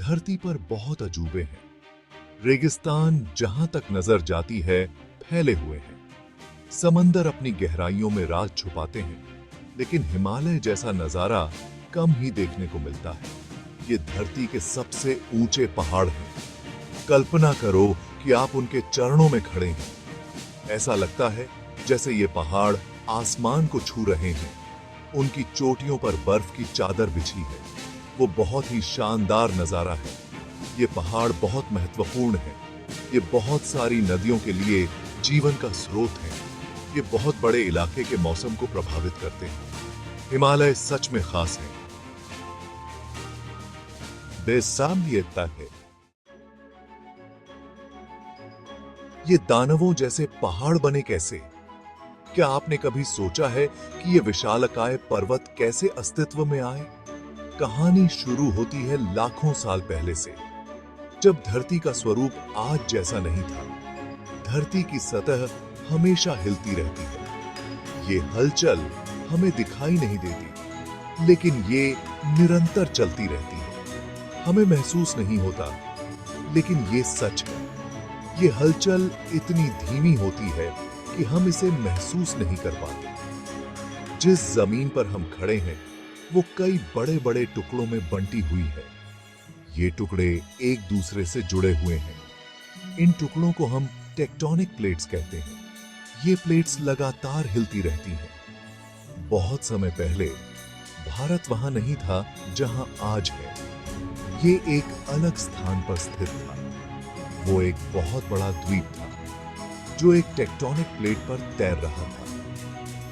धरती पर बहुत अजूबे हैं। रेगिस्तान जहां तक नजर जाती है फैले हुए हैं। समंदर अपनी गहराइयों में राज छुपाते हैं, लेकिन हिमालय जैसा नजारा कम ही देखने को मिलता है। ये धरती के सबसे ऊंचे पहाड़ हैं। कल्पना करो कि आप उनके चरणों में खड़े हैं। ऐसा लगता है जैसे ये पहाड़ आसमान को छू रहे हैं। उनकी चोटियों पर बर्फ की चादर बिछी है। वो बहुत ही शानदार नजारा है। ये पहाड़ बहुत महत्वपूर्ण है। ये बहुत सारी नदियों के लिए जीवन का स्रोत है। ये बहुत बड़े इलाके के मौसम को प्रभावित करते हैं। हिमालय सच में खास है। बेसामयता है। ये दानवों जैसे पहाड़ बने कैसे? क्या आपने कभी सोचा है कि ये विशालकाय पर्वत कैसे अस्तित्व में आए? कहानी शुरू होती है लाखों साल पहले से, जब धरती का स्वरूप आज जैसा नहीं था। धरती की सतह हमेशा हिलती रहती है। ये हलचल हमें दिखाई नहीं देती, लेकिन ये निरंतर चलती रहती है। हमें महसूस नहीं होता, लेकिन ये सच है। ये हलचल इतनी धीमी होती है कि हम इसे महसूस नहीं कर पाते। जिस जमीन पर हम खड़े हैं वो कई बड़े बड़े टुकड़ों में बंटी हुई है। ये टुकड़े एक दूसरे से जुड़े हुए हैं। इन टुकड़ों को हम टेक्टोनिक प्लेट्स कहते हैं। ये प्लेट्स लगातार हिलती रहती हैं। बहुत समय पहले भारत वहां नहीं था जहां आज है। ये एक अलग स्थान पर स्थित था। वो एक बहुत बड़ा द्वीप था जो एक टेक्टोनिक प्लेट पर तैर रहा था।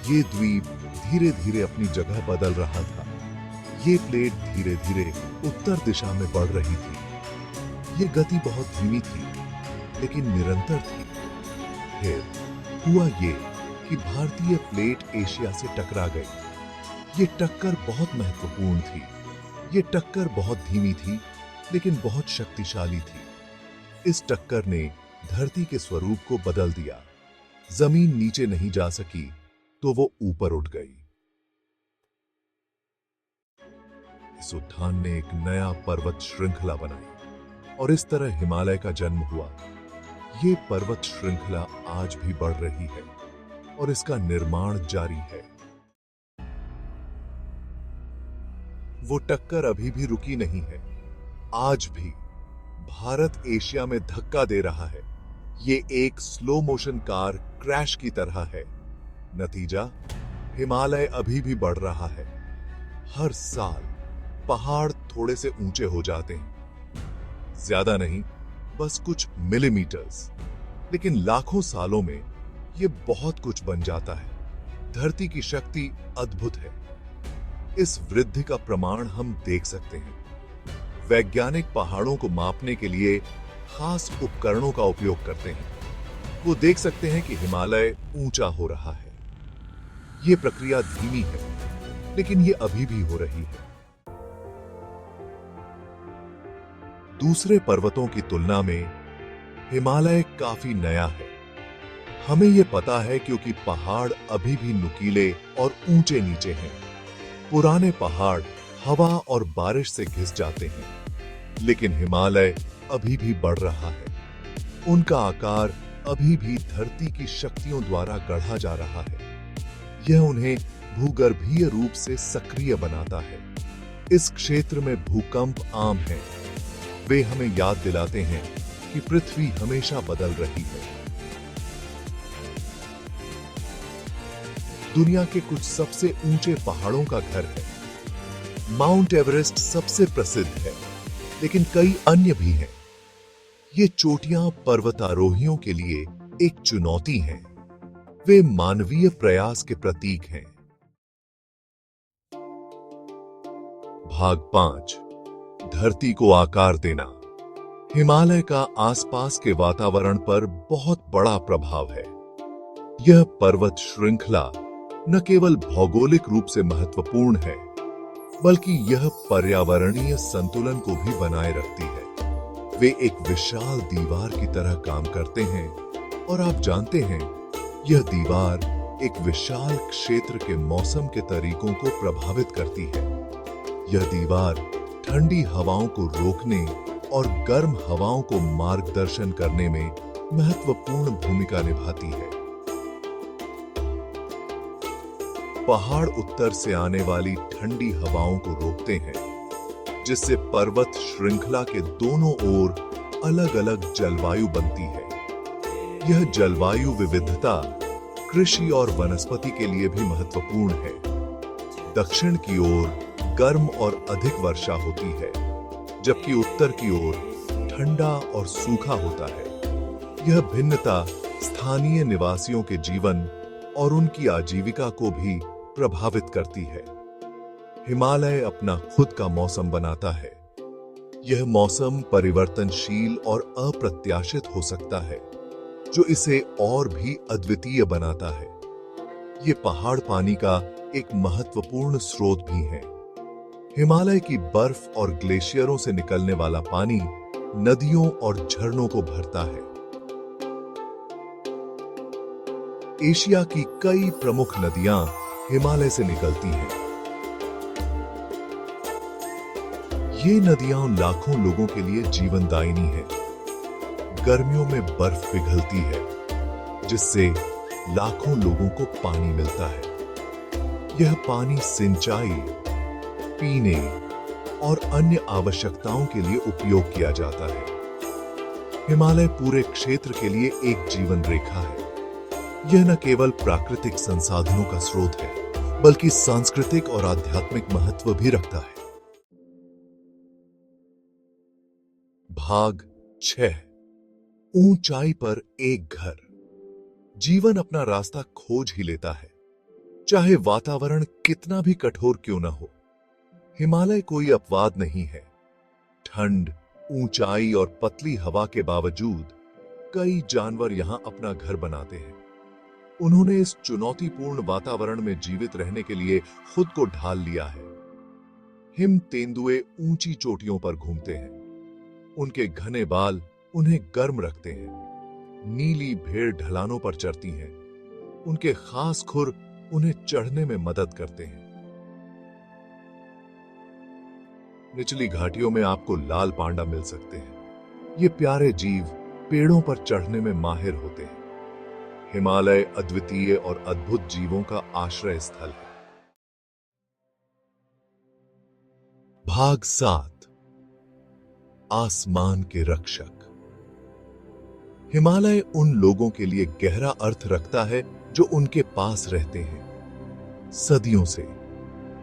ये द्वीप धीरे धीरे अपनी जगह बदल रहा था। ये प्लेट धीरे धीरे उत्तर दिशा में बढ़ रही थी। ये गति बहुत धीमी थी, लेकिन निरंतर थी। फिर हुआ ये कि भारतीय प्लेट एशिया से टकरा गई। ये टक्कर बहुत महत्वपूर्ण थी। ये टक्कर बहुत धीमी थी, लेकिन बहुत शक्तिशाली थी। इस टक्कर ने धरती के स्वरूप को बदल दिया। जमीन नीचे नहीं जा सकी तो वो ऊपर उठ गई। इस उद्यान ने एक नया पर्वत श्रृंखला बनाई और इस तरह हिमालय का जन्म हुआ। ये पर्वत श्रृंखला आज भी बढ़ रही है और इसका निर्माण जारी है। वो टक्कर अभी भी रुकी नहीं है। आज भी भारत एशिया में धक्का दे रहा है। ये एक स्लो मोशन कार क्रैश की तरह है। नतीजा, हिमालय अभी भी बढ़ रहा है। हर साल पहाड़ थोड़े से ऊंचे हो जाते हैं। ज्यादा नहीं, बस कुछ मिलीमीटर्स, लेकिन लाखों सालों में ये बहुत कुछ बन जाता है। धरती की शक्ति अद्भुत है। इस वृद्धि का प्रमाण हम देख सकते हैं। वैज्ञानिक पहाड़ों को मापने के लिए खास उपकरणों का उपयोग करते हैं। वो देख सकते हैं कि हिमालय ऊंचा हो रहा है। ये प्रक्रिया धीमी है, लेकिन ये अभी भी हो रही है। दूसरे पर्वतों की तुलना में हिमालय काफी नया है। हमें यह पता है क्योंकि पहाड़ अभी भी नुकीले और ऊंचे नीचे हैं। पुराने पहाड़ हवा और बारिश से घिस जाते हैं, लेकिन हिमालय अभी भी बढ़ रहा है। उनका आकार अभी भी धरती की शक्तियों द्वारा गढ़ा जा रहा है। यह उन्हें भूगर्भीय रूप से सक्रिय बनाता है। इस क्षेत्र में भूकंप आम है। वे हमें याद दिलाते हैं कि पृथ्वी हमेशा बदल रही है। दुनिया के कुछ सबसे ऊंचे पहाड़ों का घर है। माउंट एवरेस्ट सबसे प्रसिद्ध है, लेकिन कई अन्य भी हैं। ये चोटियां पर्वतारोहियों के लिए एक चुनौती हैं। वे मानवीय प्रयास के प्रतीक हैं। भाग 5, धरती को आकार देना। हिमालय का आसपास के वातावरण पर बहुत बड़ा प्रभाव है। यह पर्वत श्रृंखला न केवल भौगोलिक रूप से महत्वपूर्ण है, बल्कि यह पर्यावरणीय संतुलन को भी बनाए रखती है। वे एक विशाल दीवार की तरह काम करते हैं और आप जानते हैं, यह दीवार एक विशाल क्षेत्र के मौसम के तरीकों को प्रभावित करती है। यह दीवार ठंडी हवाओं को रोकने और गर्म हवाओं को मार्गदर्शन करने में महत्वपूर्ण भूमिका निभाती है। पहाड़ उत्तर से आने वाली ठंडी हवाओं को रोकते हैं, जिससे पर्वत श्रृंखला के दोनों ओर अलग-अलग जलवायु बनती है। यह जलवायु विविधता कृषि और वनस्पति के लिए भी महत्वपूर्ण है। दक्षिण की ओर गर्म और अधिक वर्षा होती है, जबकि उत्तर की ओर ठंडा और सूखा होता है। यह भिन्नता स्थानीय निवासियों के जीवन और उनकी आजीविका को भी प्रभावित करती है। हिमालय अपना खुद का मौसम बनाता है। यह मौसम परिवर्तनशील और अप्रत्याशित हो सकता है, जो इसे और भी अद्वितीय बनाता है। ये पहाड़ पानी का एक महत्वपूर्ण स्रोत भी है। हिमालय की बर्फ और ग्लेशियरों से निकलने वाला पानी नदियों और झरनों को भरता है। एशिया की कई प्रमुख नदियां हिमालय से निकलती हैं। ये नदियां लाखों लोगों के लिए जीवनदायिनी है। गर्मियों में बर्फ पिघलती है, जिससे लाखों लोगों को पानी मिलता है। यह पानी सिंचाई, पीने और अन्य आवश्यकताओं के लिए उपयोग किया जाता है। हिमालय पूरे क्षेत्र के लिए एक जीवन रेखा है। यह न केवल प्राकृतिक संसाधनों का स्रोत है, बल्कि सांस्कृतिक और आध्यात्मिक महत्व भी रखता है। भाग 6। ऊंचाई पर एक घर। जीवन अपना रास्ता खोज ही लेता है, चाहे वातावरण कितना भी कठोर क्यों न हो। हिमालय कोई अपवाद नहीं है। ठंड, ऊंचाई और पतली हवा के बावजूद कई जानवर यहां अपना घर बनाते हैं। उन्होंने इस चुनौतीपूर्ण वातावरण में जीवित रहने के लिए खुद को ढाल लिया है। हिम तेंदुए ऊंची चोटियों पर घूमते हैं। उनके घने बाल उन्हें गर्म रखते हैं। नीली भेड़ ढलानों पर चरती हैं। उनके खास खुर उन्हें चढ़ने में मदद करते हैं। निचली घाटियों में आपको लाल पांडा मिल सकते हैं। ये प्यारे जीव पेड़ों पर चढ़ने में माहिर होते हैं। हिमालय अद्वितीय और अद्भुत जीवों का आश्रय स्थल है। भाग 7। आसमान के रक्षक। हिमालय उन लोगों के लिए गहरा अर्थ रखता है जो उनके पास रहते हैं। सदियों से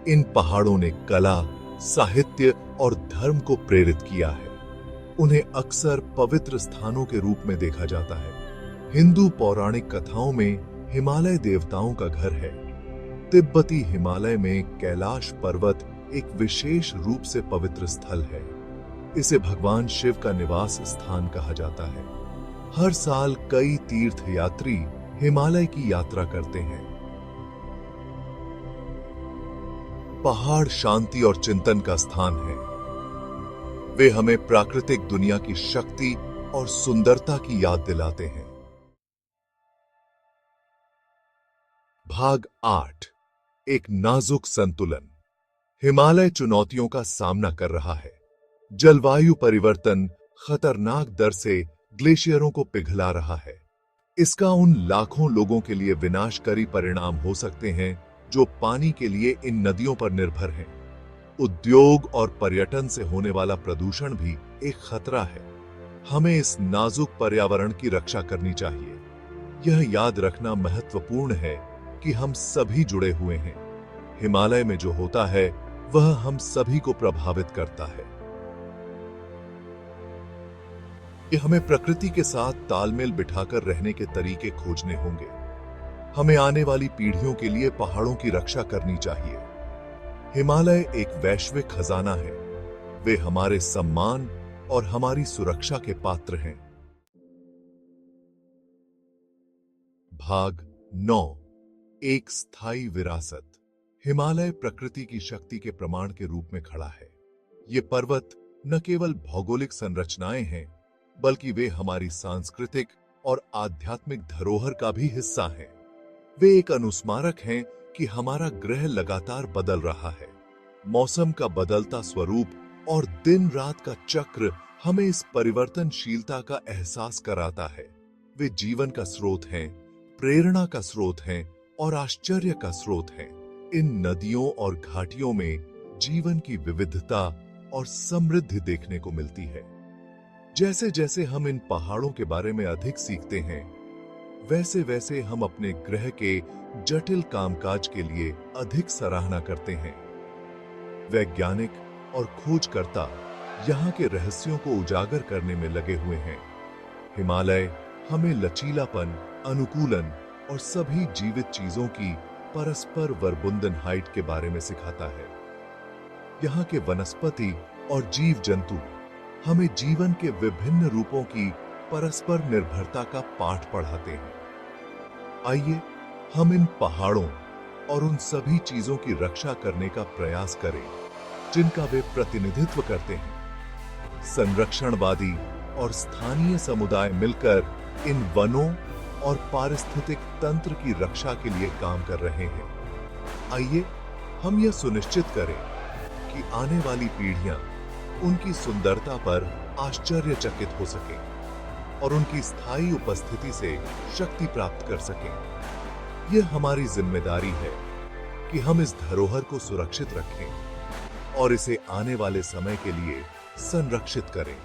इन पहाड़ों ने कला, साहित्य और धर्म को प्रेरित किया है। उन्हें अक्सर पवित्र स्थानों के रूप में देखा जाता है। हिंदू पौराणिक कथाओं में हिमालय देवताओं का घर है। तिब्बती हिमालय में कैलाश पर्वत एक विशेष रूप से पवित्र स्थल है। इसे भगवान शिव का निवास स्थान कहा जाता है। हर साल कई तीर्थयात्री हिमालय की यात्रा करते हैं। पहाड़ शांति और चिंतन का स्थान है। वे हमें प्राकृतिक दुनिया की शक्ति और सुंदरता की याद दिलाते हैं। भाग 8। एक नाजुक संतुलन। हिमालय चुनौतियों का सामना कर रहा है। जलवायु परिवर्तन खतरनाक दर से ग्लेशियरों को पिघला रहा है। इसका उन लाखों लोगों के लिए विनाशकारी परिणाम हो सकते हैं जो पानी के लिए इन नदियों पर निर्भर हैं। उद्योग और पर्यटन से होने वाला प्रदूषण भी एक खतरा है। हमें इस नाजुक पर्यावरण की रक्षा करनी चाहिए। यह याद रखना महत्वपूर्ण है कि हम सभी जुड़े हुए हैं। हिमालय में जो होता है वह हम सभी को प्रभावित करता है। कि हमें प्रकृति के साथ तालमेल बिठाकर रहने के तरीके खोजने होंगे। हमें आने वाली पीढ़ियों के लिए पहाड़ों की रक्षा करनी चाहिए। हिमालय एक वैश्विक खजाना है। वे हमारे सम्मान और हमारी सुरक्षा के पात्र हैं। भाग 9। एक स्थायी विरासत। हिमालय प्रकृति की शक्ति के प्रमाण के रूप में खड़ा है। ये पर्वत न केवल भौगोलिक संरचनाएं हैं, बल्कि वे हमारी सांस्कृतिक और आध्यात्मिक धरोहर का भी हिस्सा हैं। वे एक अनुस्मारक हैं कि हमारा ग्रह लगातार बदल रहा है। मौसम का बदलता स्वरूप और दिन रात का चक्र हमें इस परिवर्तनशीलता का एहसास कराता है। वे जीवन का स्रोत हैं, प्रेरणा का स्रोत हैं और आश्चर्य का स्रोत हैं। इन नदियों और घाटियों में जीवन की विविधता और समृद्धि देखने को मिलती है। जैसे जैसे हम इन पहाड़ों के बारे में अधिक सीखते हैं, वैसे वैसे हम अपने ग्रह के जटिल कामकाज के लिए अधिक सराहना करते हैं। वैज्ञानिक और खोजकर्ता यहाँ के रहस्यों को उजागर करने में लगे हुए हैं। हिमालय हमें लचीलापन, अनुकूलन और सभी जीवित चीजों की परस्पर वर्बुंदन हाइट के बारे में सिखाता है। यहाँ के वनस्पति और जीव जंतु हमें जीवन के विभिन्न रूपों की परस्पर निर्भरता का पाठ पढ़ाते हैं। आइए हम इन पहाड़ों और उन सभी चीजों की रक्षा करने का प्रयास करें जिनका वे प्रतिनिधित्व करते हैं। संरक्षणवादी और स्थानीय समुदाय मिलकर इन वनों और पारिस्थितिक तंत्र की रक्षा के लिए काम कर रहे हैं। आइए हम यह सुनिश्चित करें कि आने वाली पीढ़ियां उनकी सुंदरता पर आश्चर्यचकित हो सकें और उनकी स्थायी उपस्थिति से शक्ति प्राप्त कर सकें। यह हमारी जिम्मेदारी है कि हम इस धरोहर को सुरक्षित रखें और इसे आने वाले समय के लिए संरक्षित करें।